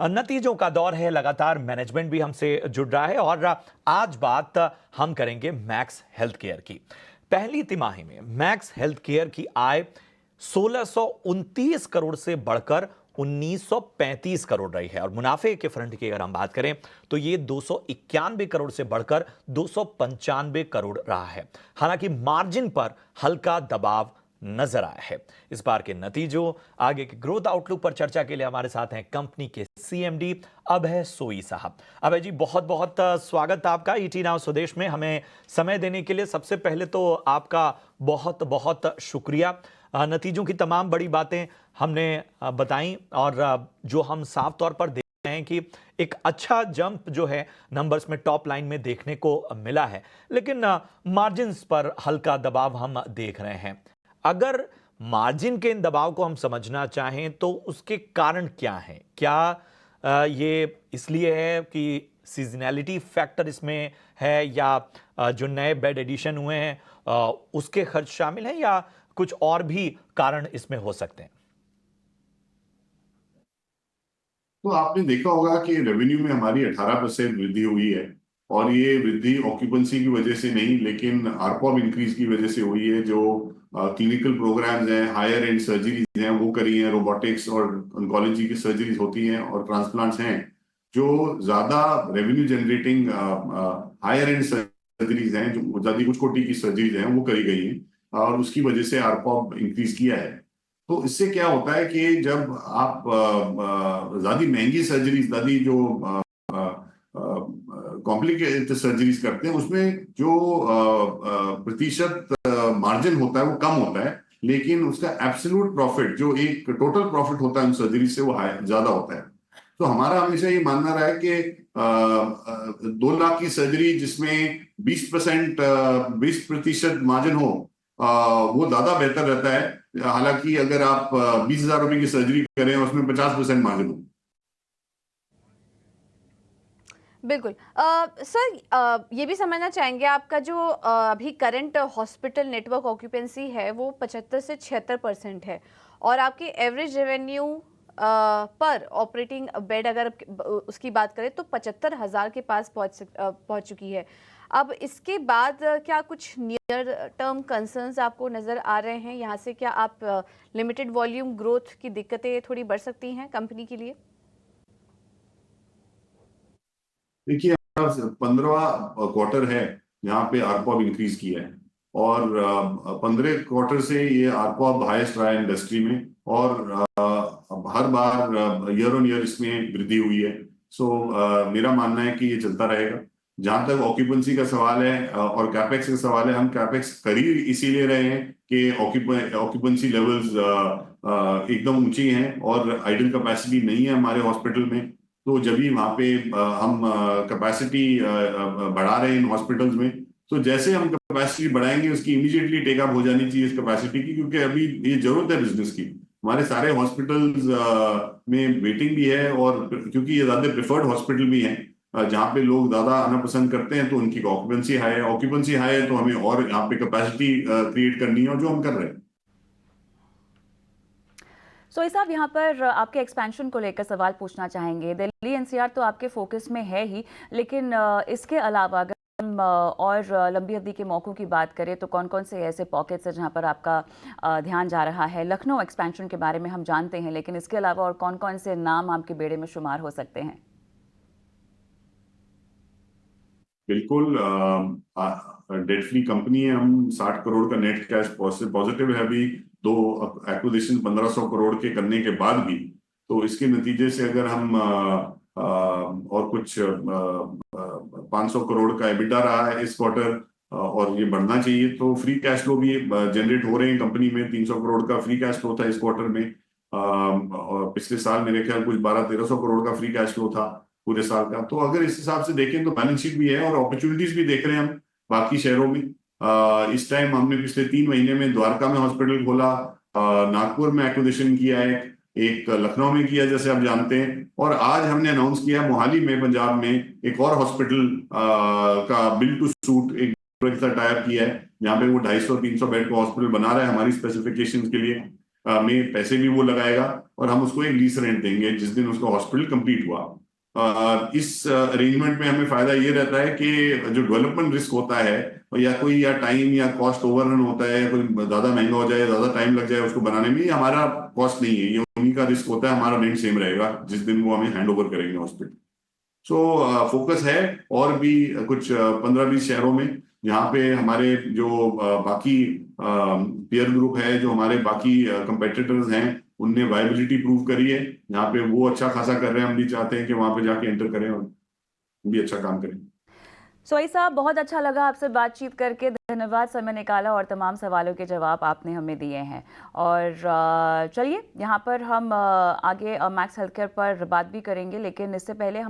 नतीजों का दौर है, लगातार मैनेजमेंट भी हमसे जुड़ रहा है और आज बात हम करेंगे मैक्स हेल्थ केयर की। पहली तिमाही में मैक्स हेल्थ केयर की आय 1629 करोड़ से बढ़कर 1935 करोड़ रही है और मुनाफे के फ्रंट की अगर हम बात करें तो ये 291 करोड़ से बढ़कर 295 करोड़ रहा है। हालांकि मार्जिन पर हल्का दबाव नजर आया है। इस बार के नतीजों, आगे के ग्रोथ आउटलुक पर चर्चा के लिए हमारे साथ हैं कंपनी के सीएमडी अभय सोई साहब। अभय जी, बहुत बहुत स्वागत आपका ईटी नाउ स्वदेश में, हमें समय देने के लिए सबसे पहले तो आपका बहुत बहुत शुक्रिया। नतीजों की तमाम बड़ी बातें हमने बताई और जो हम साफ तौर पर देख रहे हैं कि एक अच्छा जंप जो है नंबर्स में टॉप लाइन में देखने को मिला है, लेकिन मार्जिन्स पर हल्का दबाव हम देख रहे हैं। अगर मार्जिन के इन दबाव को हम समझना चाहें तो उसके कारण क्या हैं? क्या ये इसलिए है कि सीजनैलिटी फैक्टर इसमें है या जो नए बेड एडिशन हुए हैं उसके खर्च शामिल हैं या कुछ और भी कारण इसमें हो सकते हैं? तो आपने देखा होगा कि रेवेन्यू में हमारी 18% वृद्धि हुई है और ये वृद्धि ऑक्यूपेंसी की वजह से नहीं, लेकिन आरपॉब इंक्रीज की वजह से हुई है। जो क्लिनिकल प्रोग्राम्स हैं, हायर एंड सर्जरीज हैं वो करी हैं, रोबोटिक्स और ऑन्कोलॉजी की सर्जरीज होती हैं और ट्रांसप्लांट्स हैं जो ज्यादा revenue generating higher end surgeries हैं, जो ज्यादा उच्च कोटि की सर्जरीज हैं वो करी गई हैं और उसकी वजह से आरपॉब इंक्रीज किया है। तो इससे क्या होता है कि जब आप ज्यादा महंगी सर्जरी, ज्यादा जो कॉम्प्लिकेटेड सर्जरीज करते हैं उसमें जो प्रतिशत मार्जिन होता है वो कम होता है, लेकिन उसका एब्सोल्यूट प्रॉफिट, जो एक टोटल प्रॉफिट होता है उन सर्जरी से, वो ज्यादा होता है। तो हमारा हमेशा ये मानना रहा है कि 2 लाख की सर्जरी जिसमें 20% 20% मार्जिन हो, वो ज्यादा बेहतर रहता है। हालांकि अगर आप 20,000 रुपए की सर्जरी करें उसमें 50% मार्जिन हो। बिल्कुल। सर, ये भी समझना चाहेंगे आपका जो अभी करंट हॉस्पिटल नेटवर्क ऑक्यूपेंसी है वो 75 से 76% है और आपकी एवरेज रेवेन्यू पर ऑपरेटिंग बेड अगर उसकी बात करें तो 75,000 के पास पहुंच चुकी है। अब इसके बाद क्या कुछ नियर टर्म कंसर्न्स आपको नज़र आ रहे हैं? यहाँ से क्या आप लिमिटेड वॉल्यूम ग्रोथ की दिक्कतें थोड़ी बढ़ सकती हैं कंपनी के लिए? देखिए, 15वां क्वार्टर है यहाँ पे आरपॉब इंक्रीज किया है और 15 क्वार्टर से ये आरपॉब हाईएस्ट रहा है इंडस्ट्री में और हर बार ईयर ऑन ईयर इसमें वृद्धि हुई है। सो मेरा मानना है कि ये चलता रहेगा। जहां तक ऑक्यूपेंसी का सवाल है और कैपेक्स का सवाल है, हम कैपेक्स कर ही इसीलिए रहे हैं कि ऑक्यूपेंसी लेवल्स एकदम ऊंची हैं और आइडल कैपेसिटी नहीं है हमारे हॉस्पिटल में। तो जब भी वहाँ पे हम कैपेसिटी बढ़ा रहे हैं इन हॉस्पिटल्स में, तो जैसे हम कैपेसिटी बढ़ाएंगे उसकी इमीडिएटली टेक अप हो जानी चाहिए इस कैपेसिटी की, क्योंकि अभी ये जरूरत है बिजनेस की। हमारे सारे हॉस्पिटल्स में वेटिंग भी है और क्योंकि ये ज्यादा प्रेफर्ड हॉस्पिटल भी हैं जहाँ पे लोग ज्यादा आना पसंद करते हैं, तो उनकी ऑक्यूपेंसी हाई है। ऑक्यूपेंसी हाई है तो हमें और यहाँ पे कैपेसिटी क्रिएट करनी है और जो हम कर रहे हैं। सोई साहब, यहाँ पर आपके एक्सपेंशन को लेकर सवाल पूछना चाहेंगे। दिल्ली एनसीआर तो आपके फोकस में है ही, लेकिन इसके अलावा अगर हम और लंबी अवधि के मौकों की बात करें तो कौन कौन से ऐसे पॉकेट्स हैं जहाँ पर आपका ध्यान जा रहा है? लखनऊ एक्सपेंशन के बारे में हम जानते हैं, लेकिन इसके अलावा और कौन कौन से नाम आपके बेड़े में शुमार हो सकते हैं? बिल्कुल, डेट फ्री कंपनी है हम। 60 करोड़ का नेट कैश पॉजिटिव है अभी, 2 एक्विजिशन 1500 करोड़ के करने के बाद भी। तो इसके नतीजे से अगर हम और कुछ 500 करोड़ का एबिटा रहा है इस क्वार्टर और ये बढ़ना चाहिए, तो फ्री कैश फ्लो भी जनरेट हो रहे हैं कंपनी में। 300 करोड़ का फ्री कैश फ्लो था इस क्वार्टर में और पिछले साल मेरे ख्याल कुछ 1200-1300 करोड़ का फ्री कैश फ्लो था पूरे साल का। तो अगर इस हिसाब से देखें तो बैलेंस शीट भी है और अपॉर्चुनिटीज भी देख रहे हैं हम बाकी शहरों में। इस टाइम हमने पिछले 3 महीने में द्वारका में हॉस्पिटल खोला, नागपुर में एक्विजिशन किया है, एक लखनऊ में किया जैसे आप जानते हैं, और आज हमने अनाउंस किया मोहाली में पंजाब में एक और हॉस्पिटल का बिल्ड टू सूट एक टाइप किया है, जहाँ पे वो 250-300 बेड का हॉस्पिटल बना रहा है हमारी स्पेसिफिकेशन के लिए। में पैसे भी वो लगाएगा और हम उसको एक लीज रेंट देंगे जिस दिन उसका हॉस्पिटल कंप्लीट हुआ। इस अरेंजमेंट में हमें फायदा ये रहता है कि जो डेवलपमेंट रिस्क होता है या टाइम या कॉस्ट ओवररन होता है, या कोई ज्यादा महंगा हो जाए, ज्यादा टाइम लग जाए उसको बनाने में, ये हमारा कॉस्ट नहीं है, ये उन्हीं का रिस्क होता है। हमारा रेंट सेम रहेगा जिस दिन वो हमें हैंड ओवर करेंगे हॉस्पिटल। सो फोकस है और भी कुछ 15-20 शहरों में जहाँ पे हमारे जो बाकी पीयर ग्रुप है, जो हमारे बाकी कंपेटिटर्स हैं, उनने वायबिलिटी प्रूव करी है, यहाँ पे वो अच्छा खासा कर रहे हैं। हम भी चाहते हैं कि वहां पे जाके एंटर करें और भी अच्छा काम करें। सोई साहब, बहुत अच्छा लगा आपसे बातचीत करके। धन्यवाद, समय निकाला और तमाम सवालों के जवाब आपने हमें दिए हैं। और चलिए, यहाँ पर हम आगे मैक्स हेल्थ केयर पर बात भी करेंगे, लेकिन इससे पहले हम